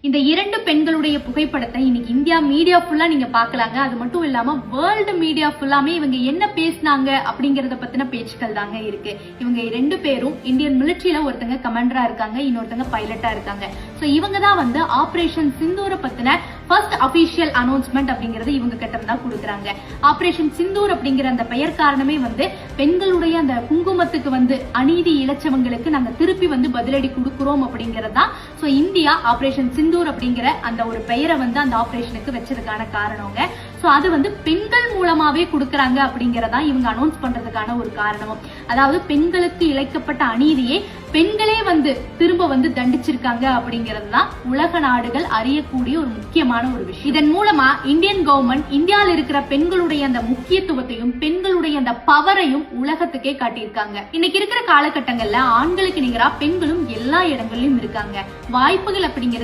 இந்த இரண்டு பெண்களுடைய புகைப்படத்தை இன்னைக்கு இந்தியா மீடியா ஃபுல்லா நீங்க பாக்கலாங்க. அது மட்டும் இல்லாம வேர்ல்டு மீடியா ஃபுல்லாமே இவங்க என்ன பேசினாங்க அப்படிங்கறத பத்தின பேச்சுக்கள் தாங்க இருக்கு. இவங்க ரெண்டு பேரும் இந்தியன் மிலிட்டரியில ஒருத்தங்க கமாண்டரா இருக்காங்க, இன்னொருத்தங்க பைலட்டா இருக்காங்க. சோ இவங்க தான் ஆபரேஷன் சிந்தூரை பத்தின ஃபர்ஸ்ட் அபிஷியல் அனௌன்ஸ்மெண்ட் அப்படிங்கறது இவங்க கிட்ட இருந்தா கொடுக்குறாங்க. ஆபரேஷன் சிந்தூர் அப்படிங்கிற அந்த பெயர் காரணமே பெண்களுடைய அந்த குங்குமத்துக்கு அநீதி இழைச்சவங்களுக்கு நாங்க திருப்பி பதிலடி கொடுக்கிறோம் அப்படிங்கறதா. சோ இந்தியா ஆபரேஷன் சிந்தூர் அப்படிங்கிற அந்த ஒரு பெயரை அந்த ஆபரேஷனுக்கு வச்சதுக்கான காரணங்க. சோ அது பெண்கள் மூலமாவே கொடுக்கறாங்க அப்படிங்கறதா இவங்க அனௌன்ஸ் பண்றதுக்கான ஒரு காரணமும். அதாவது பெண்களுக்கு இழைக்கப்பட்ட அநீதியை பெண்களே திரும்ப தண்டிச்சிருக்காங்க அப்படிங்கறதுதான் உலக நாடுகள் அறியக்கூடிய ஒரு முக்கியமான ஒரு விஷயம். இதன் மூலமா இந்தியன் கவர்மெண்ட் இந்தியாவில் இருக்கிற பெண்களுடைய அந்த முக்கியத்துவத்தையும் பெண்களுடைய அந்த பவரையும் உலகத்துக்கே காட்டியிருக்காங்க. இன்னைக்கு இருக்கிற காலகட்டங்கள்ல ஆண்களுக்கு நிகரா பெண்களும் எல்லா இடங்களிலும் இருக்காங்க. வாய்ப்புகள் அப்படிங்கிறது